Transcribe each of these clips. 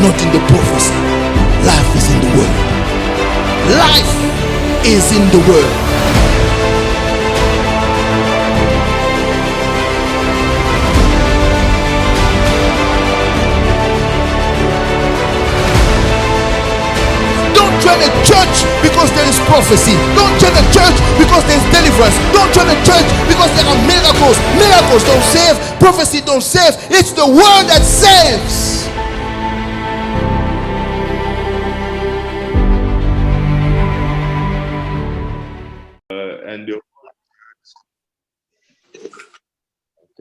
not in the prophecy. Life is in the word. Life is in the word. Don't join a church because there is prophecy. Don't join a church because there is deliverance. Don't join a church because there are miracles. Miracles don't save. Prophecy don't save. It's the word that saves. And the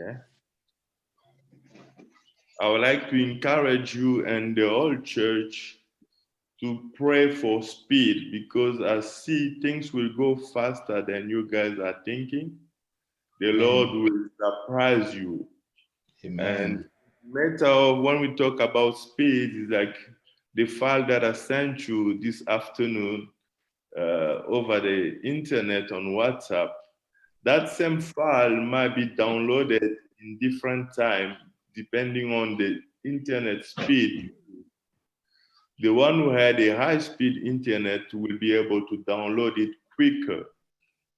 okay. I would like to encourage you and the whole church to pray for speed, because I see things will go faster than you guys are thinking. The Lord will surprise you. Amen. And matter of when we talk about speed, is like the file that I sent you this afternoon over the internet on WhatsApp. That same file might be downloaded in different time depending on the internet speed. The one who had a high-speed internet will be able to download it quicker,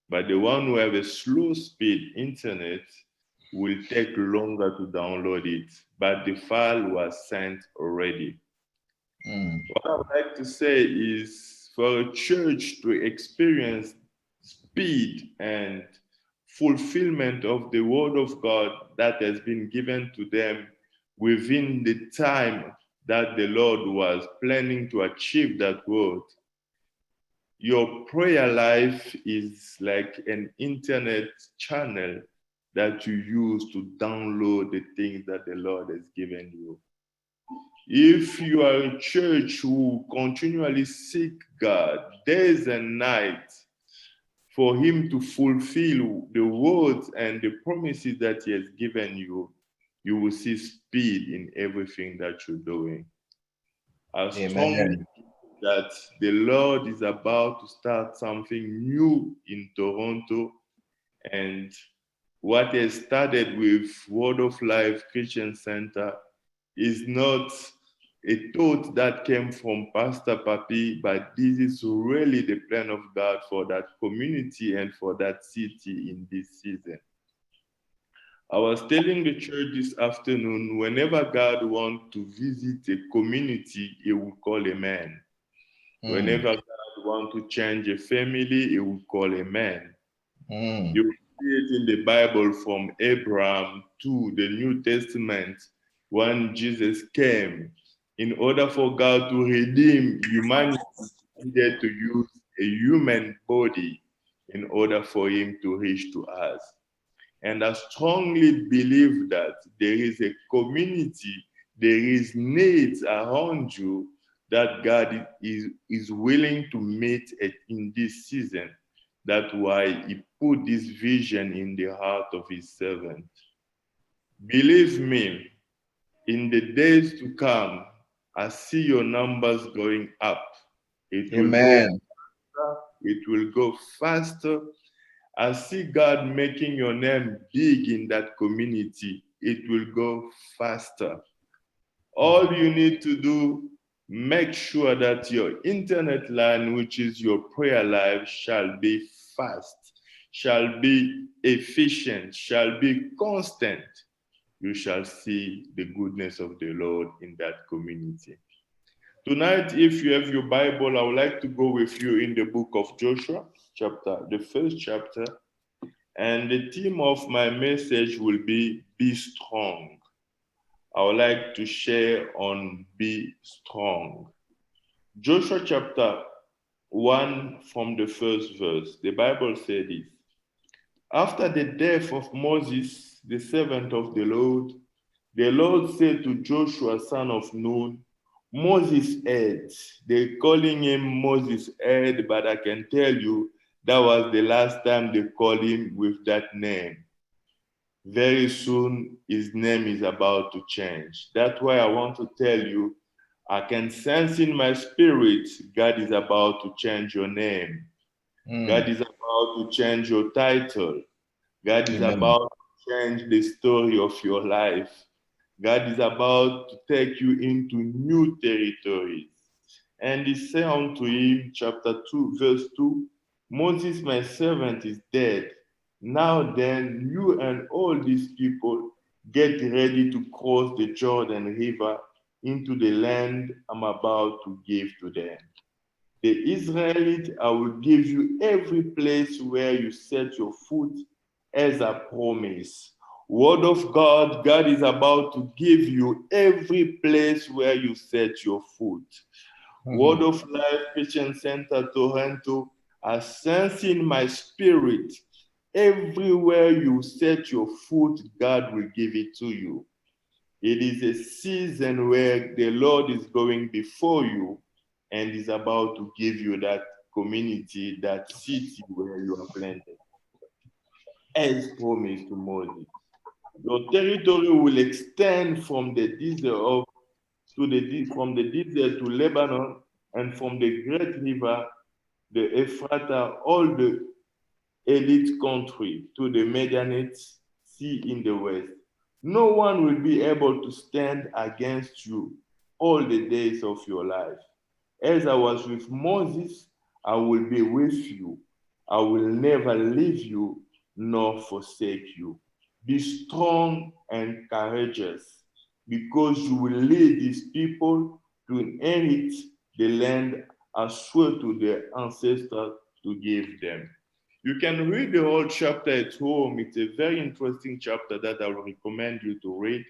but the one who have a slow-speed internet will take longer to download it, but the file was sent already. What I would like to say is, for a church to experience speed and fulfillment of the word of God that has been given to them within the time that the Lord was planning to achieve that word, your prayer life is like an internet channel that you use to download the things that the Lord has given you. If you are a church who continually seek God days and nights for him to fulfill the words and the promises that he has given you, you will see speed in everything that you're doing. I strongly believe that the Lord is about to start something new in Toronto, and what has started with Word of Life Christian Center is not a thought that came from Pastor Papi, but this is really the plan of God for that community and for that city in this season. I was telling the church this afternoon, whenever God wants to visit a community, he will call a man. Whenever God wants to change a family, he will call a man. You will see it in the Bible from Abraham to the New Testament when Jesus came. In order for God to redeem humanity, he needed to use a human body in order for him to reach to us. And I strongly believe that there is a community, there is needs around you that God is willing to meet in this season. That's why he put this vision in the heart of his servant. Believe me, in the days to come, I see your numbers going up. It will go faster. I see God making your name big in that community. It will go faster. All you need to do, make sure that your internet line, which is your prayer life, shall be fast, shall be efficient, shall be constant. You shall see the goodness of the Lord in that community. Tonight, if you have your Bible, I would like to go with you in the book of Joshua, the first chapter. And the theme of my message will be strong. I would like to share on be strong. Joshua chapter 1 from the first verse, the Bible said this. After the death of Moses, the servant of the Lord said to Joshua, son of Nun, Moses head. They're calling him Moses head, but I can tell you that was the last time they called him with that name. Very soon, his name is about to change. That's why I want to tell you, I can sense in my spirit, God is about to change your name. God is about to change your title. God is about to change the story of your life. God is about to take you into new territories. And he said unto him, chapter 2, verse 2, Moses, my servant, is dead. Now then, you and all these people get ready to cross the Jordan River into the land I'm about to give to them. The Israelites, I will give you every place where you set your foot as I promise. Word of God, God is about to give you every place where you set your foot. Word of Life Christian Center Toronto, I sense in my spirit, everywhere you set your foot, God will give it to you. It is a season where the Lord is going before you and is about to give you that community, that city where you are planted, as promised to Moses. Your territory will extend from the desert from the desert to Lebanon, and from the great river, the Ephrata, all the elite country, to the Medianite Sea in the west. No one will be able to stand against you all the days of your life. As I was with Moses, I will be with you. I will never leave you nor forsake you. Be strong and courageous, because you will lead these people to inherit the land I swore to their ancestors to give them. You can read the whole chapter at home. It's a very interesting chapter that I will recommend you to read.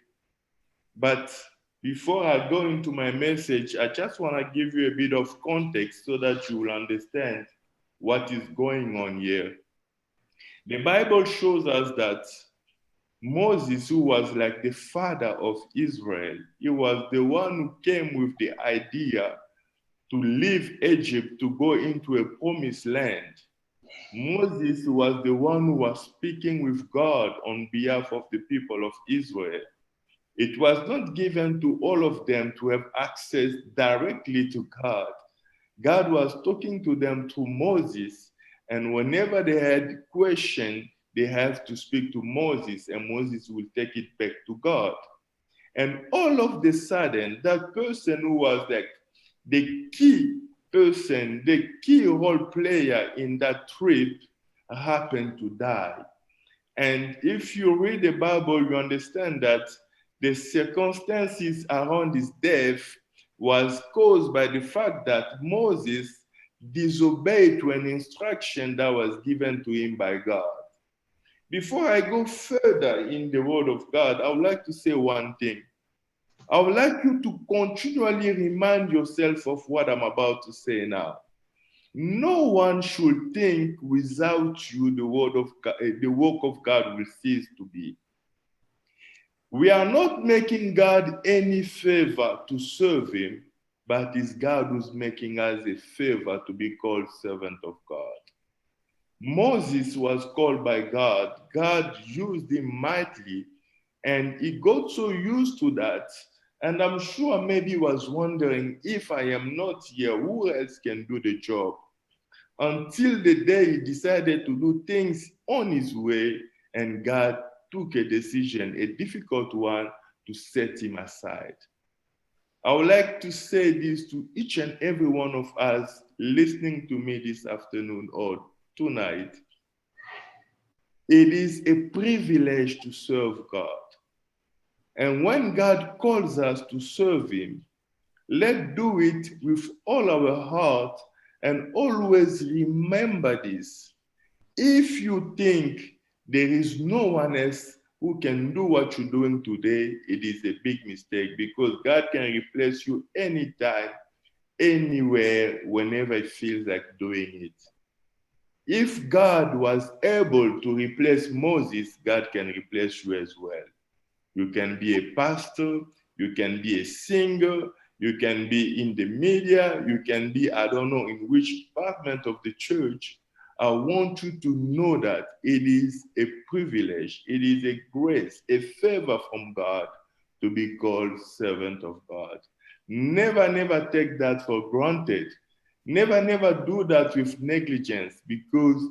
But before I go into my message, I just want to give you a bit of context so that you will understand what is going on here. The Bible shows us that Moses, who was like the father of Israel, he was the one who came with the idea to leave Egypt to go into a promised land. Moses was the one who was speaking with God on behalf of the people of Israel. It was not given to all of them to have access directly to God. God was talking to them through Moses, and whenever they had questions, they have to speak to Moses, and Moses will take it back to God. And all of a sudden, that person who was like the key person, the key role player in that trip, happened to die. And if you read the Bible, you understand that the circumstances around his death was caused by the fact that Moses disobeyed to an instruction that was given to him by God. Before I go further in the word of God, I would like to say one thing. I would like you to continually remind yourself of what I'm about to say now. No one should think without you the word of God, the work of God will cease to be. We are not making God any favor to serve him, but it's God who's making us a favor to be called servant of God. Moses was called by God. God used him mightily, and he got so used to that. And I'm sure maybe he was wondering, if I am not here, who else can do the job? Until the day he decided to do things on his way, and God took a decision, a difficult one, to set him aside. I would like to say this to each and every one of us listening to me this afternoon or tonight. It is a privilege to serve God. And when God calls us to serve him, let's do it with all our heart, and always remember this. If you think there is no one else who can do what you're doing today, it is a big mistake, because God can replace you anytime, anywhere, whenever he feels like doing it. If God was able to replace Moses, God can replace you as well. You can be a pastor, you can be a singer, you can be in the media, you can be, I don't know, in which department of the church. I want you to know that it is a privilege, it is a grace, a favor from God to be called servant of God. Never, never take that for granted. Never, never do that with negligence, because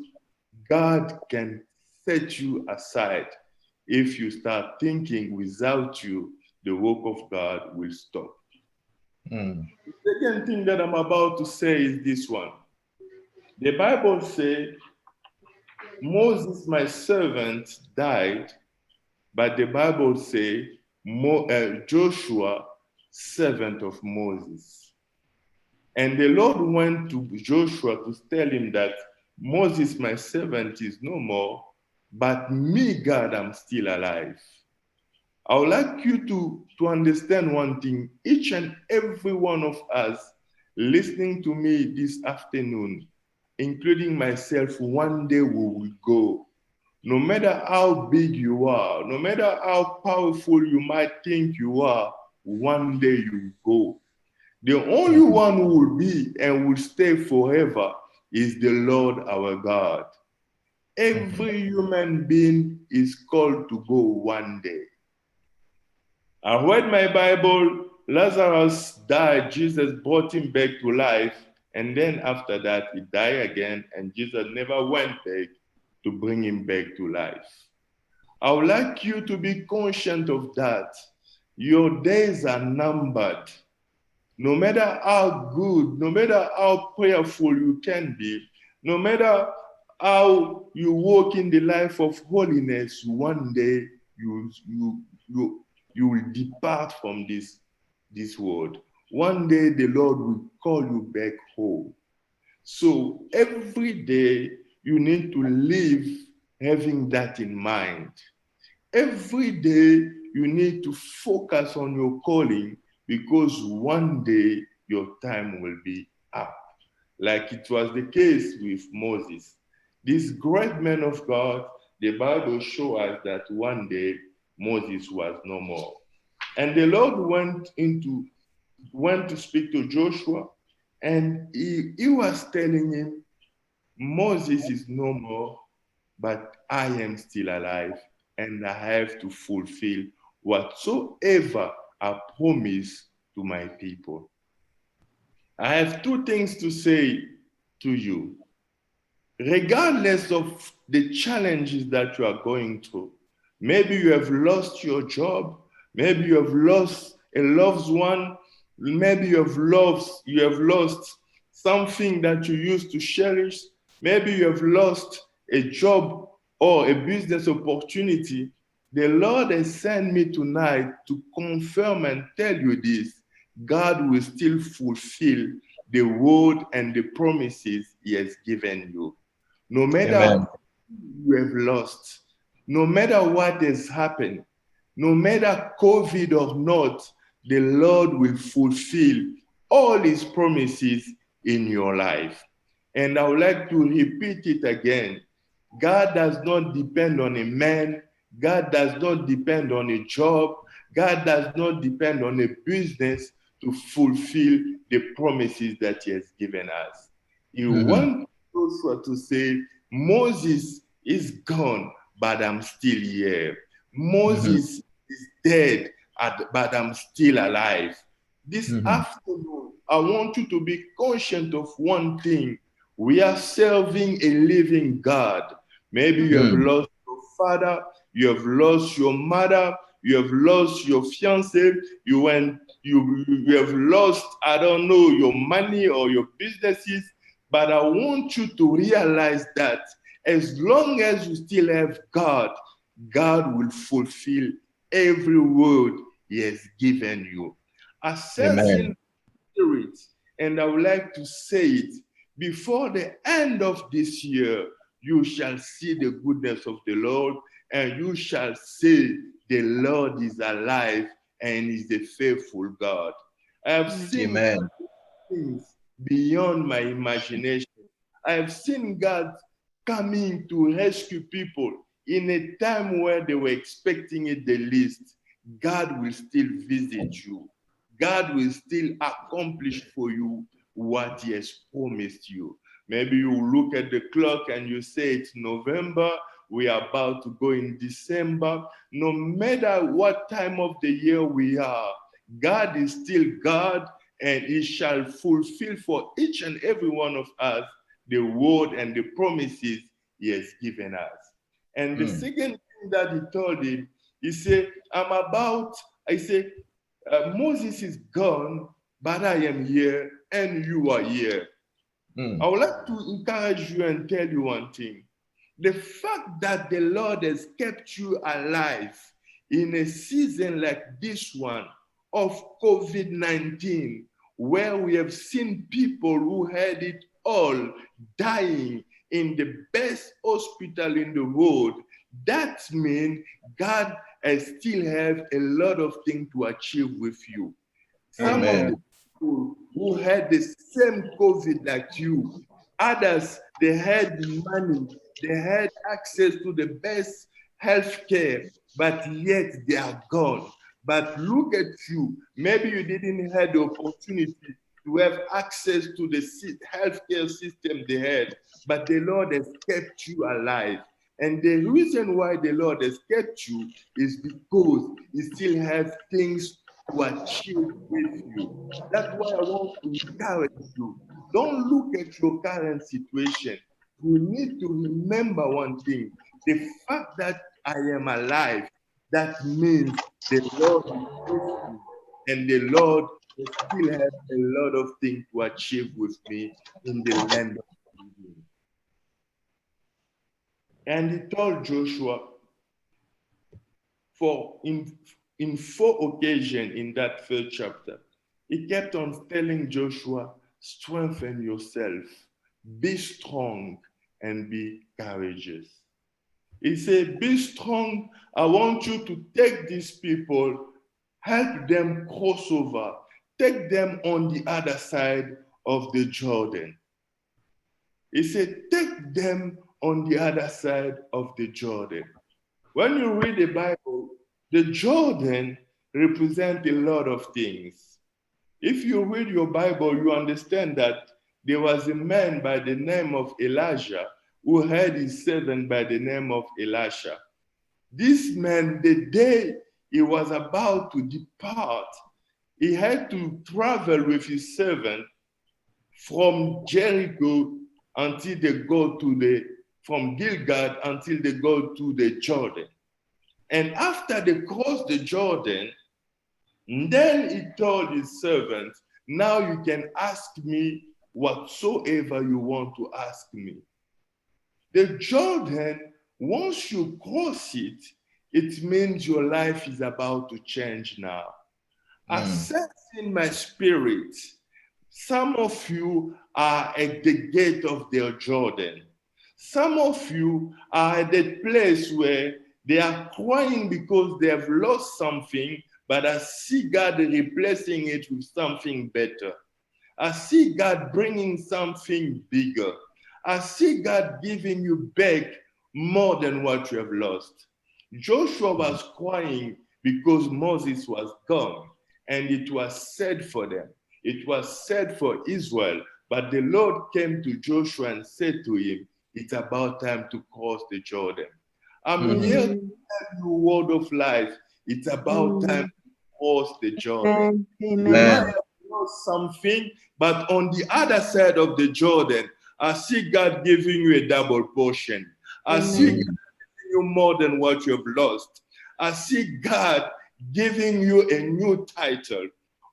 God can set you aside if you start thinking without you the work of God will stop. Mm. The second thing that I'm about to say is this one. The Bible says, Moses, my servant, died, but the Bible says, Joshua, servant of Moses. And the Lord went to Joshua to tell him that Moses, my servant, is no more, but me, God, I'm still alive. I would like you to understand one thing. Each and every one of us listening to me this afternoon, including myself, one day we will go. No matter how big you are, no matter how powerful you might think you are, one day you go. The only one who will be and will stay forever is the Lord our God. Every human being is called to go one day. I read my Bible, Lazarus died, Jesus brought him back to life, and then after that he died again, and Jesus never went back to bring him back to life. I would like you to be conscious of that. Your days are numbered. No matter how good, no matter how prayerful you can be, no matter how you walk in the life of holiness, one day you will depart from this world. One day the Lord will call you back home. So every day you need to live having that in mind. Every day you need to focus on your calling, because one day your time will be up. Like it was the case with Moses. This great man of God, the Bible shows us that one day Moses was no more. And the Lord went to speak to Joshua, and he was telling him, Moses is no more, but I am still alive, and I have to fulfill whatsoever I promise to my people. I have two things to say to you. Regardless of the challenges that you are going through, maybe you have lost your job, maybe you have lost a loved one, maybe you have lost something that you used to cherish, maybe you have lost a job or a business opportunity. The Lord has sent me tonight to confirm and tell you this. God will still fulfill the word and the promises he has given you. No matter what you have lost, no matter what has happened, no matter COVID or not, the Lord will fulfill all his promises in your life. And I would like to repeat it again. God does not depend on a man. God does not depend on a job. God does not depend on a business to fulfill the promises that he has given us. He wants Joshua to say, Moses is gone, but I'm still here. Moses is dead, but I'm still alive. This afternoon, I want you to be conscious of one thing. We are serving a living God. Maybe you have lost your father, you have lost your mother, you have lost your fiancé, you have lost, I don't know, your money or your businesses. But I want you to realize that as long as you still have God, God will fulfill every word he has given you. I sense in spirit, and I would like to say it, before the end of this year, you shall see the goodness of the Lord, and you shall say, the Lord is alive and is a faithful God. I have seen things beyond my imagination. I have seen God coming to rescue people in a time where they were expecting it the least. God will still visit you. God will still accomplish for you what he has promised you. Maybe you look at the clock and you say it's November, we are about to go in December. No matter what time of the year we are, God is still God, and he shall fulfill for each and every one of us the word and the promises he has given us. And the second thing that he told him, he said, I'm about I say, Moses is gone, but I am here and you are here. I would like to encourage you and tell you one thing. The fact that the Lord has kept you alive in a season like this one of COVID-19, where we have seen people who had it all dying in the best hospital in the world, that means God has still have a lot of things to achieve with you. Some of the people who had the same COVID like you, others, they had money, they had access to the best health care, but yet they are gone. But look at you, maybe you didn't have the opportunity to have access to the healthcare system they had, but the Lord has kept you alive. And the reason why the Lord has kept you is because He still has things to achieve with you. That's why I want to encourage you. Don't look at your current situation. You need to remember one thing. The fact that I am alive, that means the Lord is with me, and the Lord still has a lot of things to achieve with me in the land of the living. And He told Joshua, for in 4 occasions in that first chapter, He kept on telling Joshua, strengthen yourself, be strong, and be courageous. He said, be strong. I want you to take these people, help them cross over, take them on the other side of the Jordan. He said, take them on the other side of the Jordan. When you read the Bible, the Jordan represents a lot of things. If you read your Bible, you understand that there was a man by the name of Elijah who had his servant by the name of Elisha. This man, the day he was about to depart, he had to travel with his servant from Jericho until they go to from Gilgal until they go to the Jordan. And after they crossed the Jordan, then he told his servant, now you can ask me whatsoever you want to ask me. The Jordan, once you cross it, it means your life is about to change now. I sense in my spirit, some of you are at the gate of the Jordan. Some of you are at that place where they are crying because they have lost something, but I see God replacing it with something better. I see God bringing something bigger. I see God giving you back more than what you have lost. Joshua was crying because Moses was gone, and it was sad for them. It was sad for Israel, but the Lord came to Joshua and said to him, it's about time to cross the Jordan. I'm here to tell you a word of life. It's about time to cross the Jordan. You might have lost something, but on the other side of the Jordan, I see God giving you a double portion. I see God giving you more than what you have lost. I see God giving you a new title.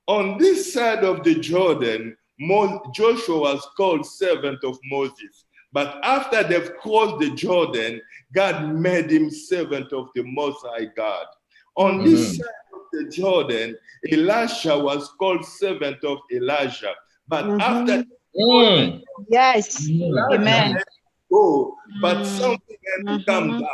On this side of the Jordan, Joshua was called servant of Moses. But after they've crossed the Jordan, God made him servant of the Most High God. On this side of the Jordan, Elisha was called servant of Elijah. But after yes, amen. Go, but something had to come down.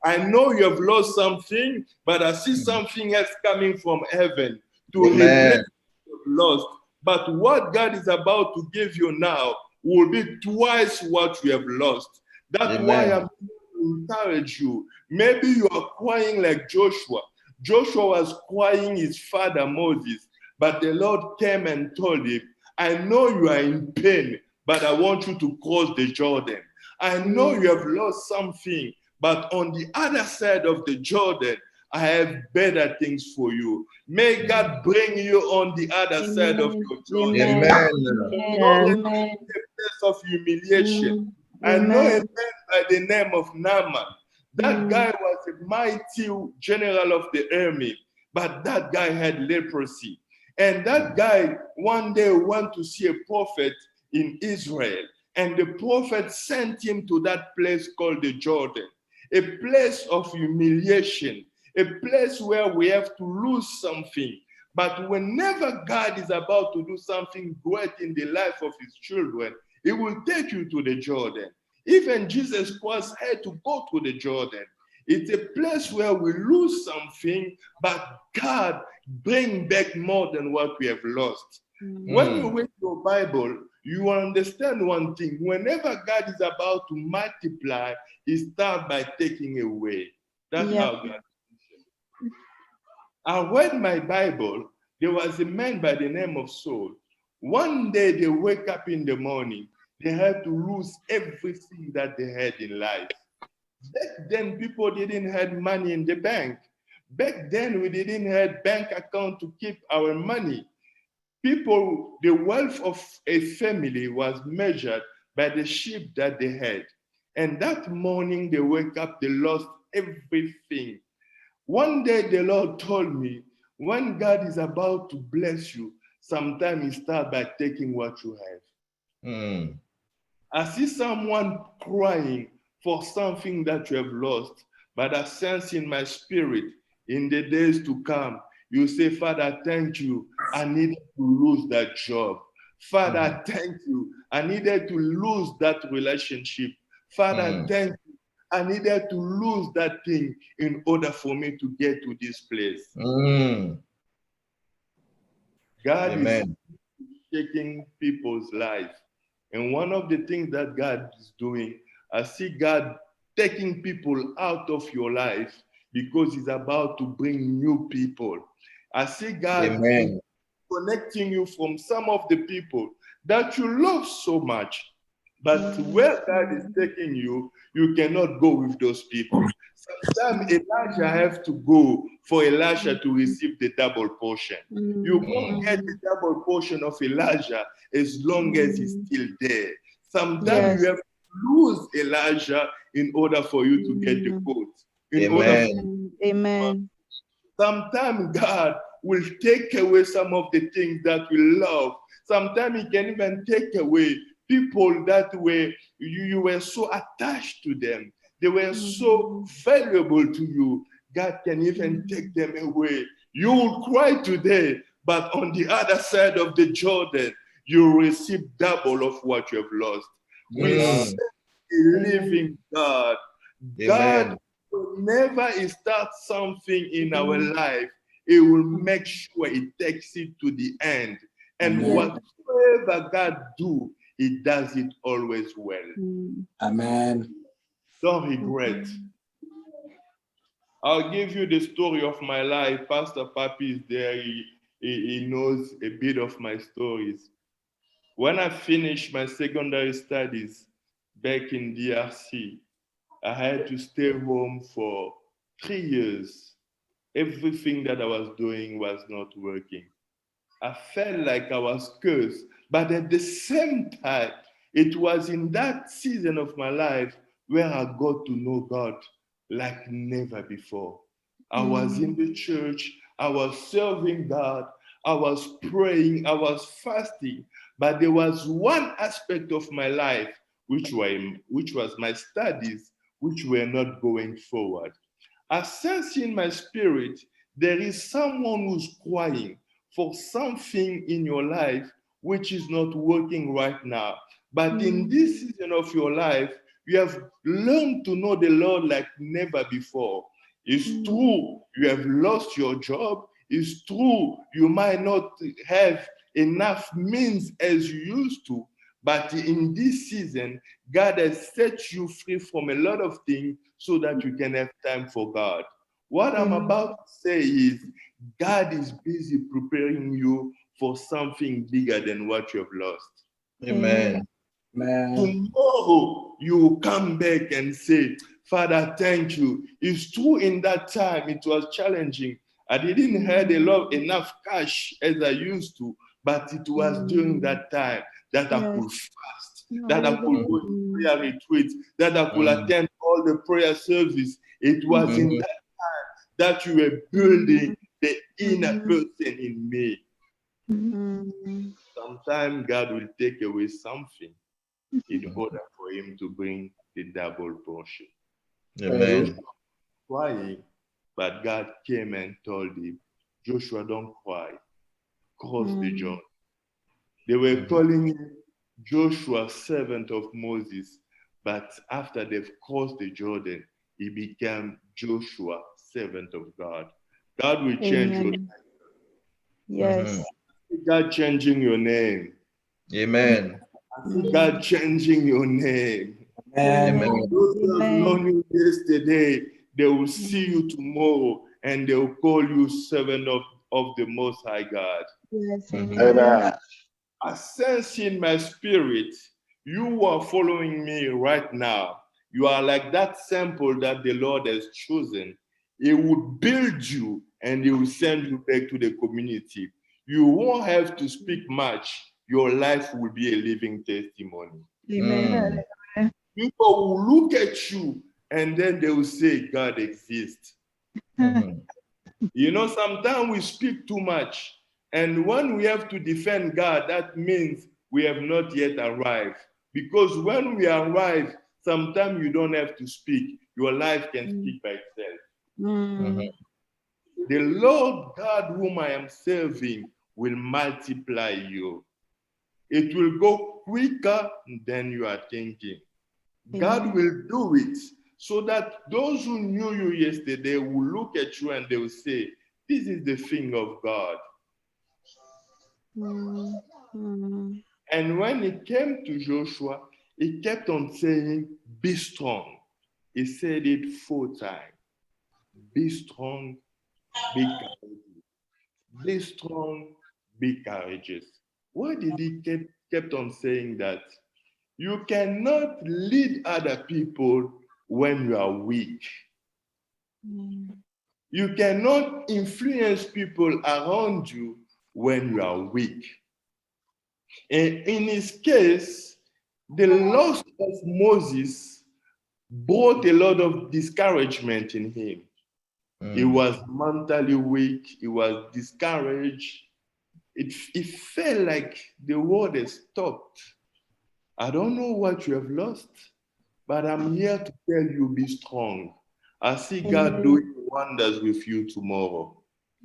I know you have lost something, but I see something else coming from heaven to replace what you've lost. But what God is about to give you now will be twice what you have lost. That's why I'm here to encourage you. Maybe you are crying like Joshua. Joshua was crying his father Moses, but the Lord came and told him, I know you are in pain, but I want you to cross the Jordan. I know you have lost something, but on the other side of the Jordan, I have better things for you. May God bring you on the other side of your Jordan. Not a place of humiliation. I know a man by the name of Naaman. That guy was a mighty general of the army, but that guy had leprosy. And that guy one day went to see a prophet in Israel. And the prophet sent him to that place called the Jordan, a place of humiliation, a place where we have to lose something. But whenever God is about to do something great in the life of his children, he will take you to the Jordan. Even Jesus Christ had to go to the Jordan. It's a place where we lose something, but God brings back more than what we have lost. When you read your Bible, you will understand one thing. Whenever God is about to multiply, he starts by taking away. That's how God is. I read my Bible. There was a man by the name of Saul. One day they wake up in the morning. They had to lose everything that they had in life. Back then, people didn't have money in the bank. Back then, we didn't have bank account to keep our money. People, the wealth of a family was measured by the sheep that they had. And that morning, they wake up, they lost everything. One day, the Lord told me, when God is about to bless you, sometimes he starts by taking what you have. I see someone crying for something that you have lost, but I sense in my spirit, in the days to come, you say, Father, thank you. I needed to lose that job. Father, thank you. I needed to lose that relationship. Father, thank you. I needed to lose that thing in order for me to get to this place. God is shaking people's life. And one of the things that God is doing, I see God taking people out of your life because he's about to bring new people. I see God connecting you from some of the people that you love so much. But where God is taking you, you cannot go with those people. Sometimes Elijah has to go for Elisha to receive the double portion. You won't get the double portion of Elijah as long as he's still there. Sometimes you have to lose Elijah in order for you to get the quote. Amen. Sometimes God will take away some of the things that we love. Sometimes he can even take away people that were, you were so attached to them. They were so valuable to you. God can even take them away. You will cry today, but on the other side of the Jordan, you will receive double of what you have lost. We serve a living God. God, whenever he starts something in our life, he will make sure he takes it to the end. And whatever God do, he does it always well. Amen. Don't regret. I'll give you the story of my life. Pastor Papi is there. He knows a bit of my stories. When I finished my secondary studies back in DRC, I had to stay home for 3 years. Everything that I was doing was not working. I felt like I was cursed. But at the same time, it was in that season of my life where I got to know God like never before. I was in the church, I was serving God, I was praying, I was fasting, but there was one aspect of my life which was my studies, which were not going forward. I sense in my spirit there is someone who's crying for something in your life which is not working right now. But in this season of your life, you have learned to know the Lord like never before. It's true, you have lost your job. It's true, you might not have enough means as you used to. But in this season, God has set you free from a lot of things so that you can have time for God. What I'm about to say is, God is busy preparing you for something bigger than what you have lost. Amen. Tomorrow, you will come back and say, Father, thank you. It's true, in that time, it was challenging. I didn't have enough cash as I used to, but it was during that time that I could fast, that I could go to prayer retreats, that I could attend all the prayer service. It was in that time that you were building the inner person in me. Mm. Sometimes God will take away something in order for him to bring the double portion. Amen. Crying, but God came and told him, Joshua, don't cry. Cross the Jordan. They were calling him Joshua, servant of Moses, but after they've crossed the Jordan, he became Joshua, servant of God. God will change your Amen. Yes. God changing your name. Amen. I see God changing your name. Amen. Those who have Amen. known you yesterday, they will see you tomorrow and they will call you servant of the Most High God. Yes. Amen. I sense in my spirit, you are following me right now. You are like that sample that the Lord has chosen. He will build you and he will send you back to the community. You won't have to speak much. Your life will be a living testimony. Amen. People will look at you and then they will say, God exists. You know, sometimes we speak too much. And when we have to defend God, that means we have not yet arrived. Because when we arrive, sometimes you don't have to speak. Your life can speak by itself. The Lord God whom I am serving will multiply you. It will go quicker than you are thinking. God will do it so that those who knew you yesterday will look at you and they will say, this is the thing of God. And when it came to Joshua, he kept on saying, be strong. He said it 4 times. Be strong, be courageous. Be strong, be courageous. Why did he kept on saying that? You cannot lead other people when you are weak. You cannot influence people around you when you are weak. And in his case, the loss of Moses brought a lot of discouragement in him. He was mentally weak. He was discouraged. It felt like the world has stopped. I don't know what you have lost, but I'm here to tell you, be strong. I see God doing wonders with you tomorrow.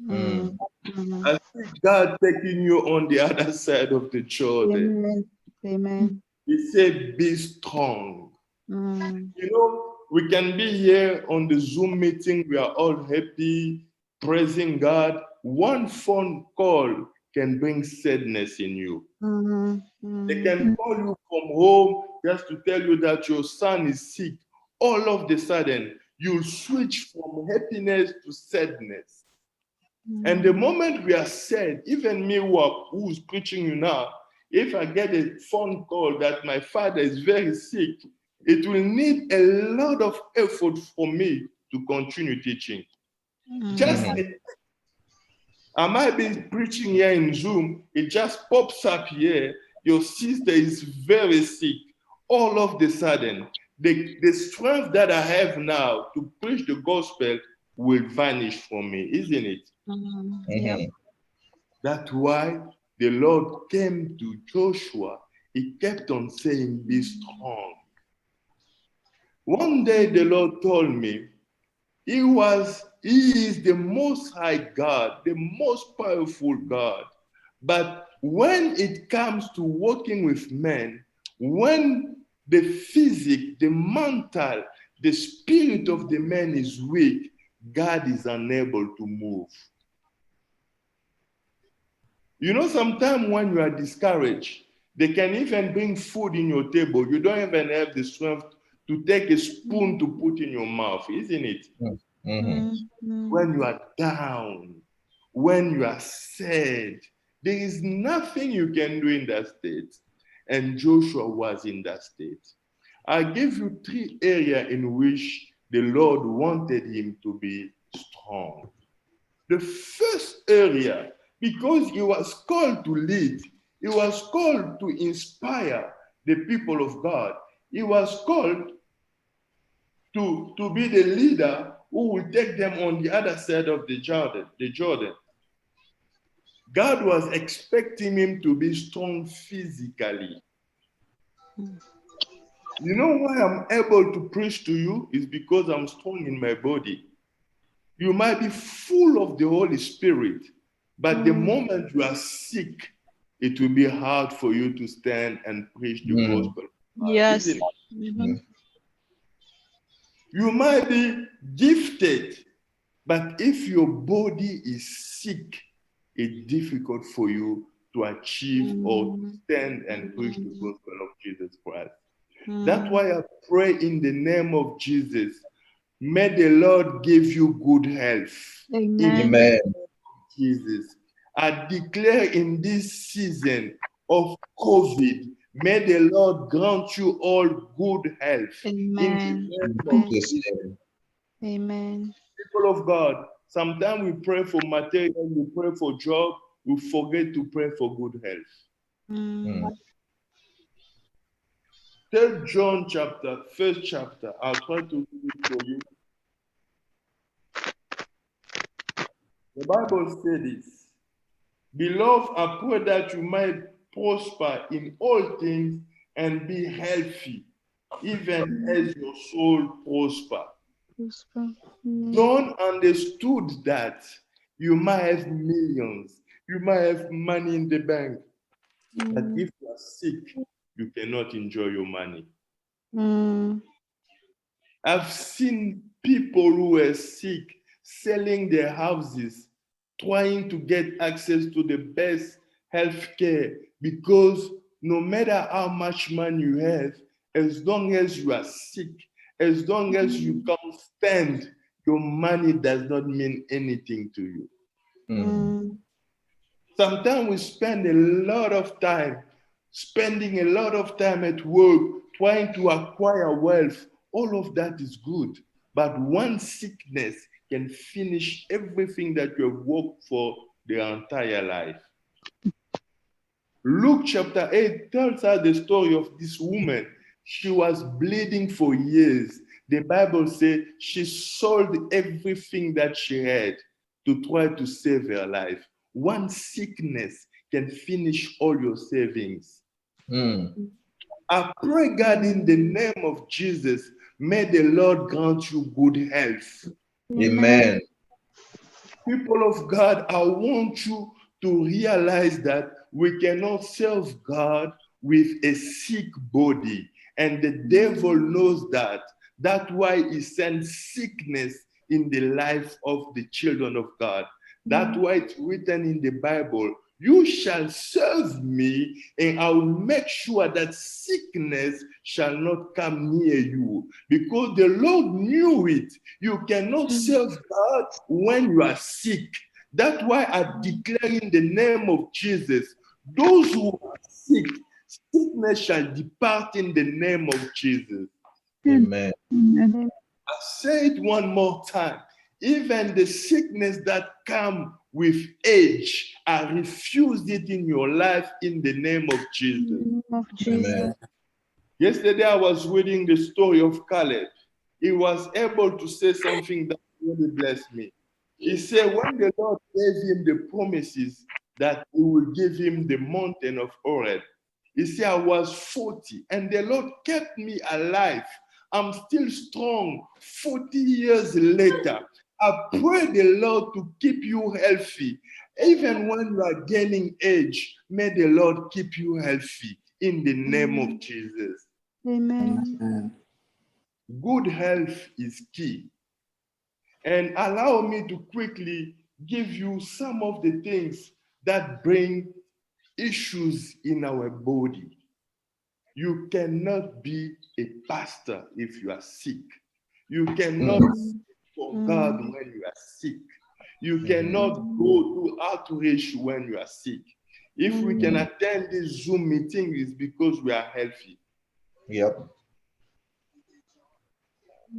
I see God taking you on the other side of the Jordan. Amen. He said, be strong. You know, we can be here on the Zoom meeting. We are all happy, praising God. One phone call can bring sadness in you. They can call you from home just to tell you that your son is sick. All of a sudden, you switch from happiness to sadness. And the moment we are sad, even me who's preaching you now, if I get a phone call that my father is very sick, it will need a lot of effort for me to continue teaching. I might be preaching here in Zoom, it just pops up here, your sister is very sick. All of a sudden, the strength that I have now to preach the gospel will vanish from me, isn't it? That's why the Lord came to Joshua. He kept on saying, be strong. One day the Lord told me, He is the most high God, the most powerful God. But when it comes to working with men, when the physic, the mental, the spirit of the man is weak, God is unable to move. You know, sometimes when you are discouraged, they can even bring food in your table. You don't even have the strength to take a spoon to put in your mouth, isn't it? When you are down, when you are sad, there is nothing you can do in that state. And Joshua was in that state. I give you 3 areas in which the Lord wanted him to be strong. The first area, because he was called to lead, he was called to inspire the people of God. He was called to be the leader who will take them on the other side of the Jordan. God was expecting him to be strong physically. You know why I'm able to preach to you is because I'm strong in my body. You might be full of the Holy Spirit, but the moment you are sick, it will be hard for you to stand and preach the gospel. Yes. Isn't it? You might be gifted, but if your body is sick, it's difficult for you to achieve or to stand and preach the gospel of Jesus Christ. That's why I pray in the name of Jesus. May the Lord give you good health. Amen. In the Amen. name of Jesus. I declare in this season of COVID, may the Lord grant you all good health. Amen. In the name of Yes, Jesus. Lord. Amen. People of God, sometimes we pray for material, we pray for job, we forget to pray for good health. Third John chapter, first chapter, I'll try to read it for you. The Bible says this. Beloved, I pray that you might prosper in all things and be healthy, even as your soul prosper. John understood that you might have millions, you might have money in the bank, but if you are sick, you cannot enjoy your money. I've seen people who are sick selling their houses, trying to get access to the best health care, because no matter how much money you have, as long as you are sick, as long as you can't stand, your money does not mean anything to you. Sometimes we spend a lot of time, spending a lot of time at work, trying to acquire wealth. All of that is good. But one sickness can finish everything that you have worked for the entire life. Luke chapter 8 tells us the story of this woman. She was bleeding for years. The Bible says she sold everything that she had to try to save her life. One sickness can finish all your savings. I pray, God, in the name of Jesus, may the Lord grant you good health. Amen. People of God, I want you to realize that we cannot serve God with a sick body. And the devil knows that. That's why he sends sickness in the life of the children of God. That's why it's written in the Bible, you shall serve me, and I will make sure that sickness shall not come near you. Because the Lord knew it. You cannot serve God when you are sick. That's why I declare in the name of Jesus, those who are sick, sickness shall depart in the name of Jesus. Amen. I say it one more time. Even the sickness that come with age, I refuse it in your life in the name of Jesus. Amen. Yesterday I was reading the story of Caleb. He was able to say something that really blessed me. He said when the Lord gave him the promises that he will give him the mountain of Horeb, he said, I was 40 and the Lord kept me alive. I'm still strong 40 years later. I pray the Lord to keep you healthy. Even when you are gaining age, may the Lord keep you healthy in the name of Jesus. Amen. Good health is key. And allow me to quickly give you some of the things that bring issues in our body. You cannot be a pastor if you are sick. You cannot speak for God when you are sick. You cannot go to outreach when you are sick. If we can attend this Zoom meeting, it's because we are healthy. Yep.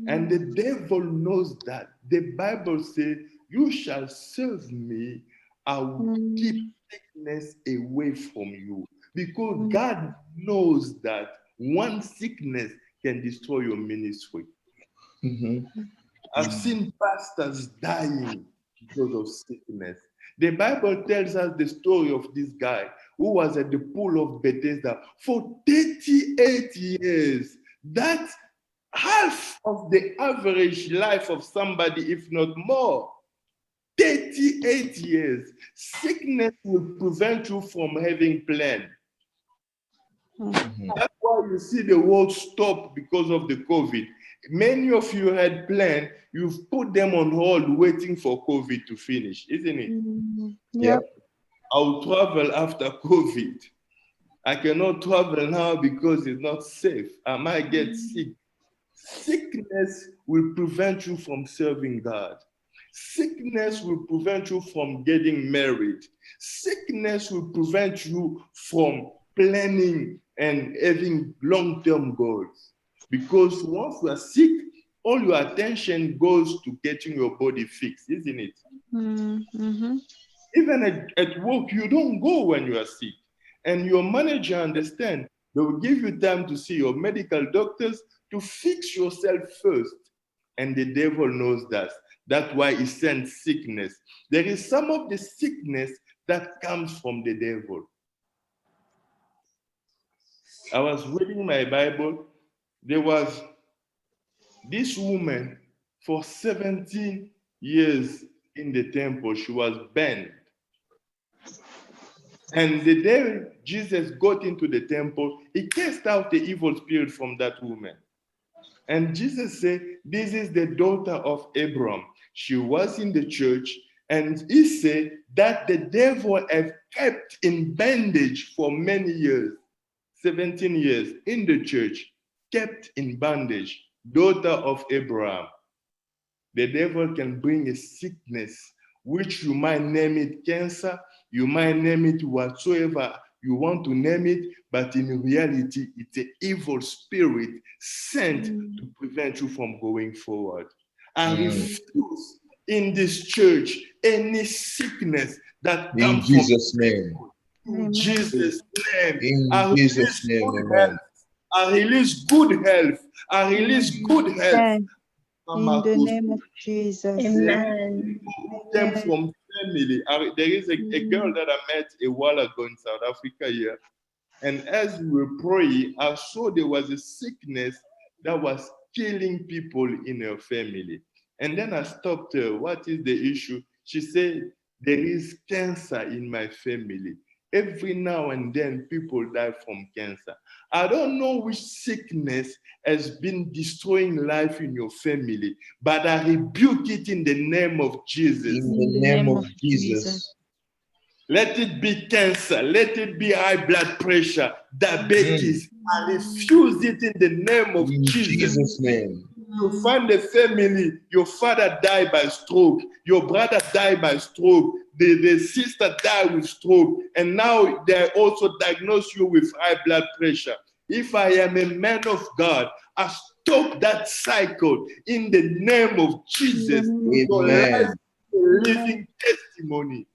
And the devil knows that. The Bible says, you shall serve me, I will keep sickness away from you. Because God knows that one sickness can destroy your ministry. Mhm. I've seen pastors dying because of sickness. The Bible tells us the story of this guy who was at the pool of Bethesda for 38 years. That's half of the average life of somebody, if not more. 38 years. Sickness will prevent you from having plans. Mhm. That's why you see the world stop because of the COVID. Many of you had planned, you've put them on hold waiting for COVID to finish, isn't it? Yep. I'll travel after COVID. I cannot travel now because it's not safe. I might get sick. Sickness will prevent you from serving God. Sickness will prevent you from getting married. Sickness will prevent you from planning and having long-term goals. Because once you are sick, all your attention goes to getting your body fixed, isn't it? Mm-hmm. Even at work, you don't go when you are sick. And your manager understands. They will give you time to see your medical doctors to fix yourself first. And the devil knows that. That's why he sends sickness. There is some of the sickness that comes from the devil. I was reading my Bible. There was this woman for 17 years in the temple. She was banned. And the day Jesus got into the temple, he cast out the evil spirit from that woman. And Jesus said, this is the daughter of Abraham. She was in the church, and he said that the devil have kept in bondage for many years, 17 years in the church, kept in bondage, daughter of Abraham. The devil can bring a sickness, which you might name it cancer, you might name it whatsoever you want to name it, but in reality, it's an evil spirit sent to prevent you from going forward. I refuse in this church any sickness that In comes Jesus' name. in Jesus' name. In I Jesus' release name. good Amen. health. I release good health. I release good health. In the name of Jesus. Amen. Them from family. There is a girl that I met a while ago in South Africa here. And as we were praying, I saw there was a sickness that was killing people in her family. And then I stopped her. What is the issue? She said, there is cancer in my family. Every now and then people die from cancer. I don't know which sickness has been destroying life in your family, but I rebuke it in the name of Jesus. In the name of Jesus. Let it be cancer. Let it be high blood pressure, diabetes. I refuse it in the name of In Jesus. Jesus' name. You find a family, your father died by stroke, your brother died by stroke, the sister died with stroke, and now they also diagnose you with high blood pressure. If I am a man of God, I stop that cycle in the name of Jesus. Your life is a living testimony.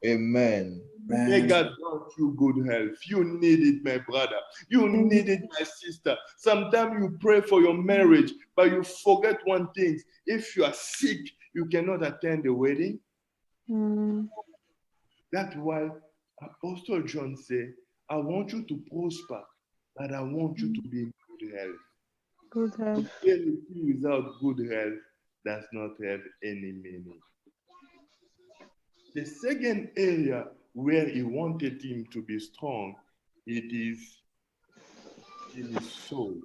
Amen. May God grant you good health. You need it, my brother. You need it, my sister. Sometimes you pray for your marriage, but you forget one thing. If you are sick, you cannot attend the wedding. That's why Apostle John said, I want you to prosper, but I want you to be in good health. Good health. Anything without good health does not have any meaning. The second area where he wanted him to be strong, it is in his soul.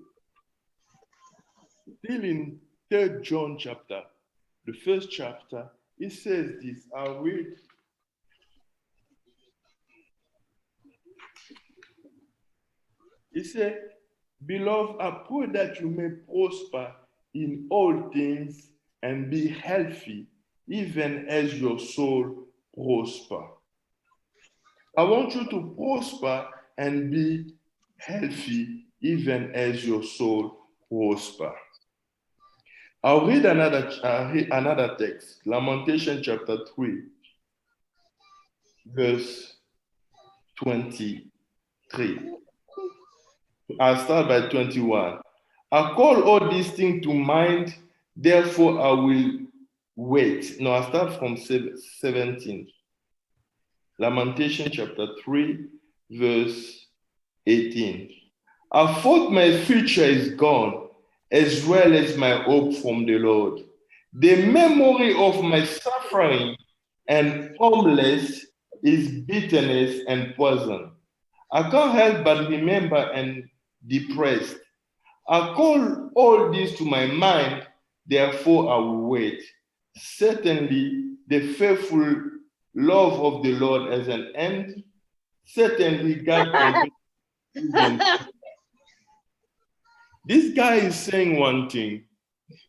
Still in 3rd John chapter, the first chapter, it says this, I'll read. It said, beloved, I pray that you may prosper in all things and be healthy, even as your soul prosper. I want you to prosper and be healthy, even as your soul prosper. I'll read another text, Lamentation chapter 3, verse 23. I'll start by 21. I call all these things to mind Therefore, I will wait. Now, I start from 17. Lamentation chapter 3, verse 18. I thought my future is gone, as well as my hope from the Lord. The memory of my suffering and homeless is bitterness and poison. I can't help but remember and depressed. I call all this to my mind, therefore I will wait. Certainly, the faithful love of the Lord has an end. Certainly, God completes. This guy is saying one thing.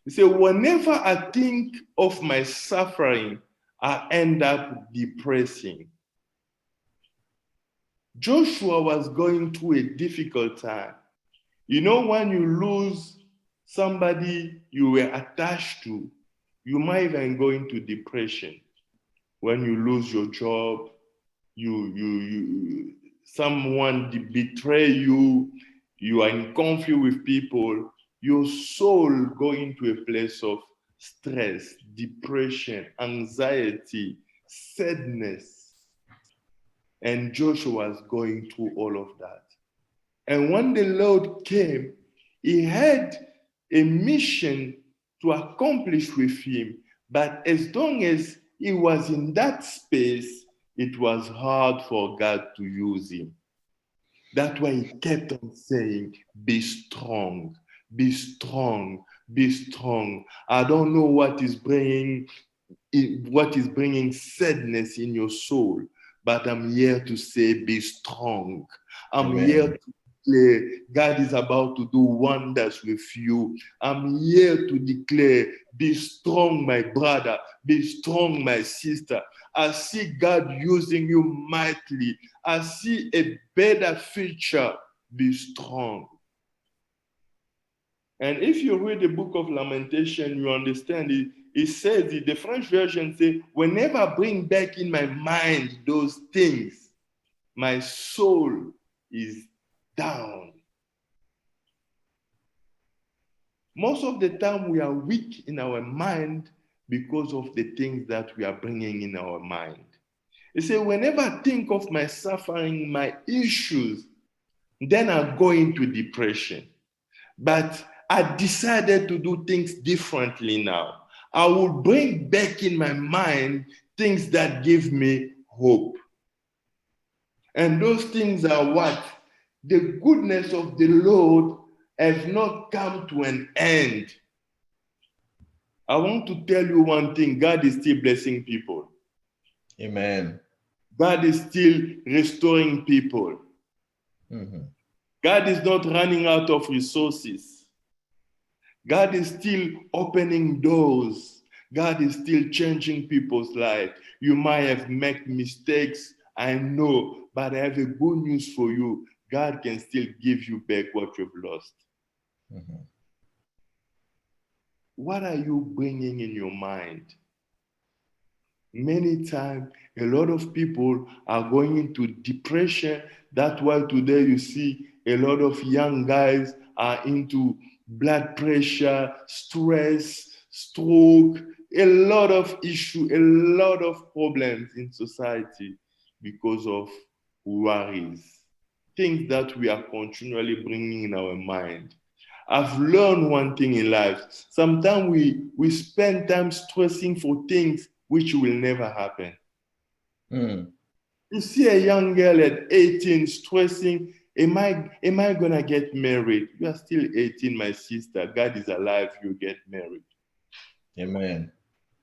He said, whenever I think of my suffering, I end up depressing. Joshua was going through a difficult time. You know, when you lose somebody you were attached to, you might even go into depression. When you lose your job, someone betray you, you are in conflict with people, your soul go into a place of stress, depression, anxiety, sadness. And Joshua was going through all of that. And when the Lord came, he had a mission to accomplish with him. But as long as he was in that space, it was hard for God to use him. That's why he kept on saying, be strong, be strong, be strong. I don't know what is bringing sadness in your soul, but I'm here to say, be strong. I'm Amen. here to declare God is about to do wonders with you. I'm here to declare, be strong, my brother, be strong, my sister. I see God using you mightily. I see a better future. Be strong. And if you read the book of Lamentation, you understand it. It says, the French version says, whenever I bring back in my mind those things, my soul is down. Most of the time we are weak in our mind because of the things that we are bringing in our mind. It says, whenever I think of my suffering, my issues, then I go into depression. But I decided to do things differently now. I will bring back in my mind things that give me hope. And those things are what? The goodness of the Lord has not come to an end. I want to tell you one thing. God is still blessing people. Amen. God is still restoring people. Mm-hmm. God is not running out of resources. God is still opening doors. God is still changing people's lives. You might have made mistakes, I know, but I have a good news for you. God can still give you back what you've lost. Mm-hmm. What are you bringing in your mind? Many times, a lot of people are going into depression. That's why today you see a lot of young guys are into blood pressure, stress, stroke, a lot of issues, a lot of problems in society because of worries, things that we are continually bringing in our mind. I've learned one thing in life. Sometimes we spend time stressing for things which will never happen. Mm. You see a young girl at 18 stressing, am I gonna get married? You are still 18, my sister. God is alive, you get married. Amen.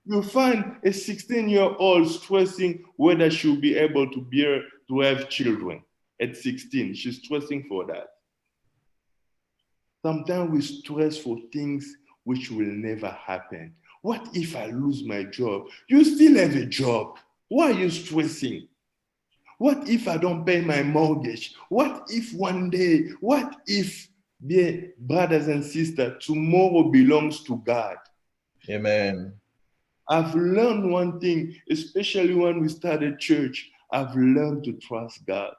You find a 16-year-old stressing whether she'll be able to have children. At 16, she's stressing for that. Sometimes we stress for things which will never happen. What if I lose my job? You still have a job. Why are you stressing? What if I don't pay my mortgage? What if one day, what if, dear brothers and sisters, tomorrow belongs to God? Amen. I've learned one thing, especially when we started church, I've learned to trust God.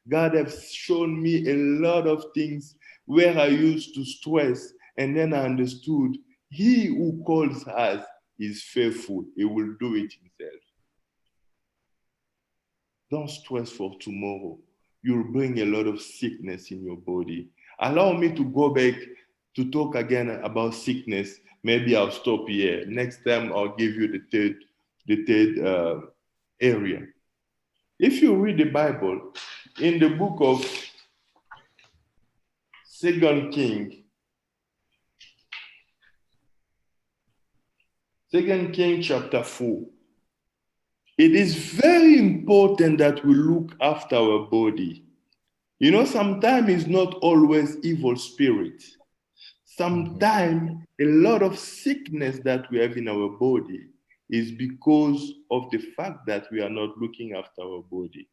God has shown me a lot of things where I used to stress, and then I understood he who calls us is faithful. He will do it himself. Don't stress for tomorrow. You'll bring a lot of sickness in your body. Allow me to go back to talk again about sickness. Maybe I'll stop here. Next time I'll give you the third area. If you read the Bible, in the book of 2 Kings, 2 Kings chapter 4, it is very important that we look after our body. You know, sometimes it's not always evil spirit. Sometimes a lot of sickness that we have in our body is because of the fact that we are not looking after our body.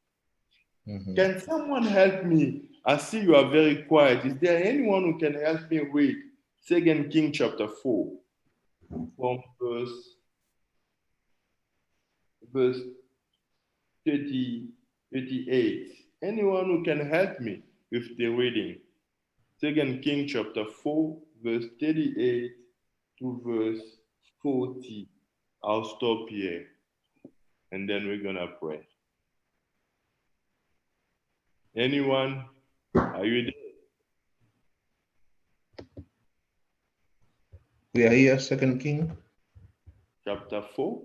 Can someone help me? I see you are very quiet. Is there anyone who can help me read 2 Kings chapter 4 from verse 38? Anyone who can help me with the reading? 2 Kings chapter 4, verse 38 to verse 40. I'll stop here and then we're gonna pray. Anyone? Are you there? We are here, 2 King. Chapter 4.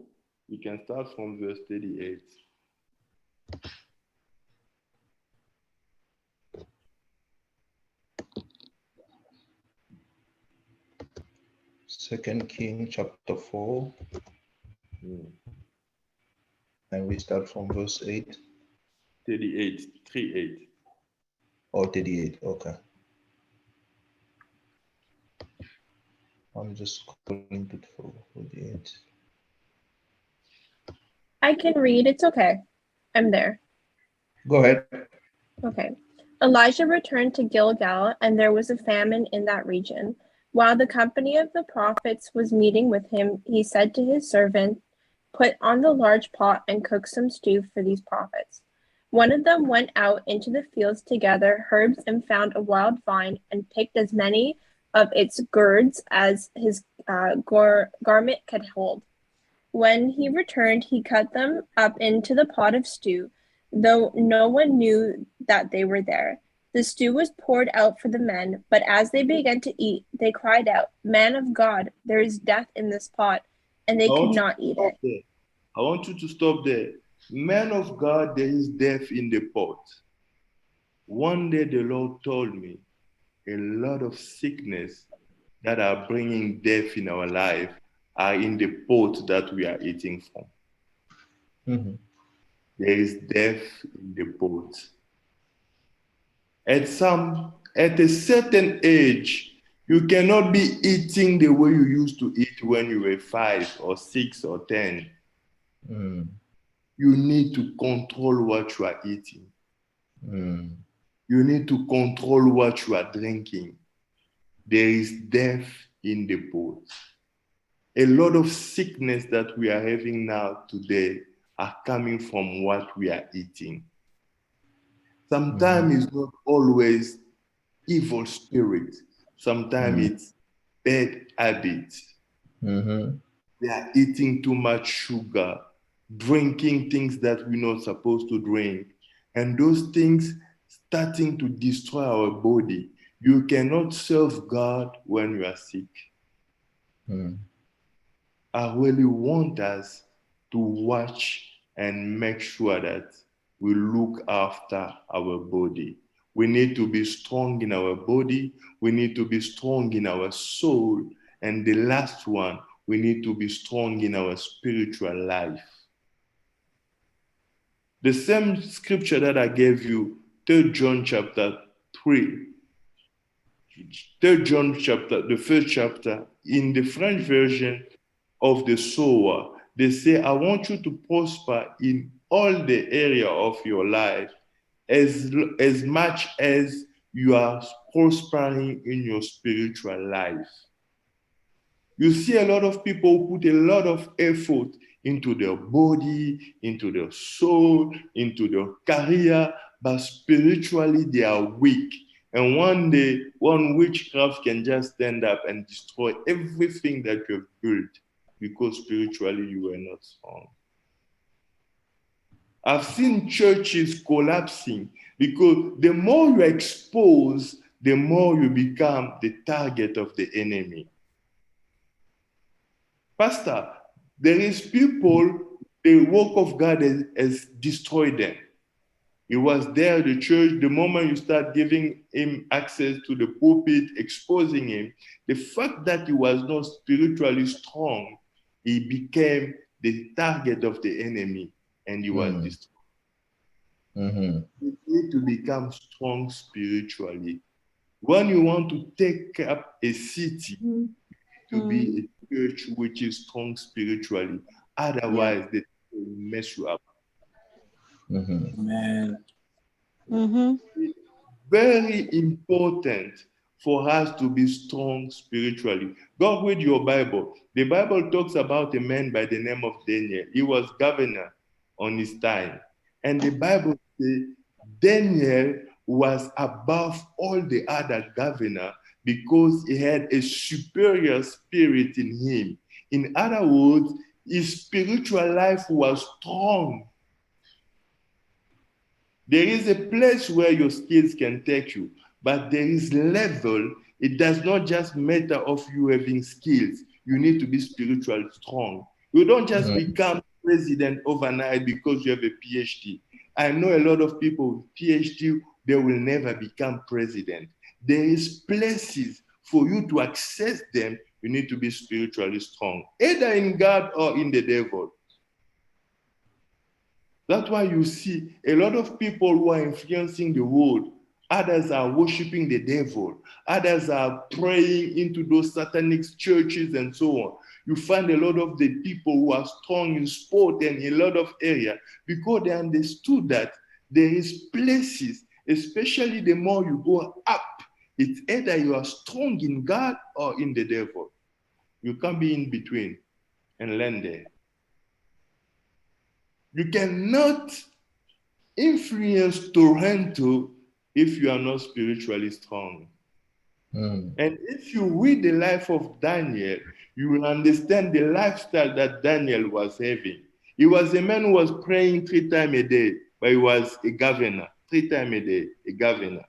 We can start from verse 38. Second King chapter 4. And we start from verse 8. 38. 38. Oh, 38. Okay. I'm just going to 48. I can read. It's okay. I'm there. Go ahead. Okay. Elijah returned to Gilgal, and there was a famine in that region. While the company of the prophets was meeting with him, he said to his servant, "Put on the large pot and cook some stew for these prophets." One of them went out into the fields to gather herbs and found a wild vine and picked as many of its gourds as his garment could hold. When he returned, he cut them up into the pot of stew, though no one knew that they were there. The stew was poured out for the men, but as they began to eat, they cried out, "Man of God, there is death in this pot," and they could not eat it. I want you to stop there. Man of God, there is death in the pot. One day the Lord told me a lot of sickness that are bringing death in our life are in the pot that we are eating from. There is death in the pot. At a certain age, you cannot be eating the way you used to eat when you were 5 or 6 or 10. You need to control what you are eating. You need to control what you are drinking. There is death in the pot. A lot of sickness that we are having now today are coming from what we are eating. Sometimes it's not always evil spirit. Sometimes it's bad habits. They are eating too much sugar, drinking things that we're not supposed to drink. And those things starting to destroy our body. You cannot serve God when you are sick. I really want us to watch and make sure that we look after our body. We need to be strong in our body. We need to be strong in our soul. And the last one, we need to be strong in our spiritual life. The same scripture that I gave you, 3 John chapter 3. 3 John chapter, the first chapter, in the French version of the sower, they say, I want you to prosper in all the area of your life as much as you are prospering in your spiritual life. You see a lot of people put a lot of effort into their body, into their soul, into their career, but spiritually they are weak. And one day, one witchcraft can just stand up and destroy everything that you have built because spiritually you were not strong. I've seen churches collapsing because the more you expose, the more you become the target of the enemy. Pastor, there is people, the work of God has destroyed them. He was there, the church, the moment you start giving him access to the pulpit, exposing him, the fact that he was not spiritually strong, he became the target of the enemy and he was destroyed. You need to become strong spiritually. When you want to take up a city, to be a church which is strong spiritually. Otherwise, they will mess you up. Amen. It's very important for us to be strong spiritually. Go read your Bible. The Bible talks about a man by the name of Daniel. He was governor on his time. And the Bible says Daniel was above all the other governors because he had a superior spirit in him. In other words, his spiritual life was strong. There is a place where your skills can take you, but there is level. It does not just matter of you having skills. You need to be spiritually strong. You don't just become president overnight because you have a PhD. I know a lot of people with PhD, they will never become president. There is places for you to access them. You need to be spiritually strong, either in God or in the devil. That's why you see a lot of people who are influencing the world. Others are worshiping the devil. Others are praying into those satanic churches and so on. You find a lot of the people who are strong in sport and in a lot of areas because they understood that there is places, especially the more you go up, it's either you are strong in God or in the devil. You can't be in between and land there. You cannot influence Toronto if you are not spiritually strong. And if you read the life of Daniel, you will understand the lifestyle that Daniel was having. He was a man who was praying 3 times a day, but he was a governor, 3 times a day, a governor.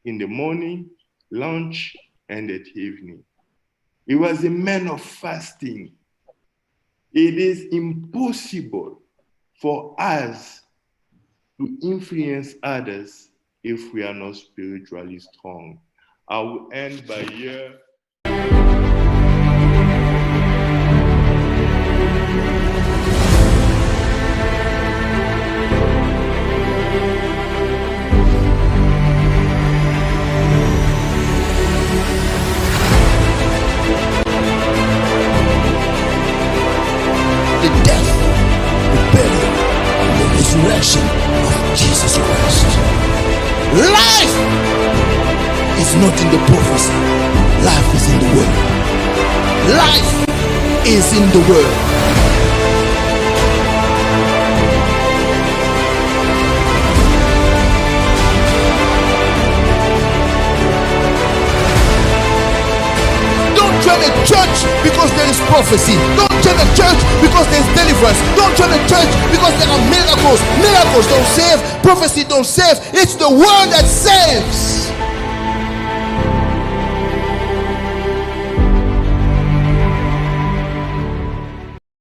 In the morning, lunch, and at evening. He was a man of fasting. It is impossible for us to influence others if we are not spiritually strong. I will end by here. The death, the burial, and the resurrection of Jesus Christ. Life is not in the prophecy. Life is in the word. Life is in the word. Don't join a church because there is prophecy. Don't join a church because there is deliverance. Don't join a church because there are miracles. Miracles don't save. Prophecy don't save. It's the word that saves.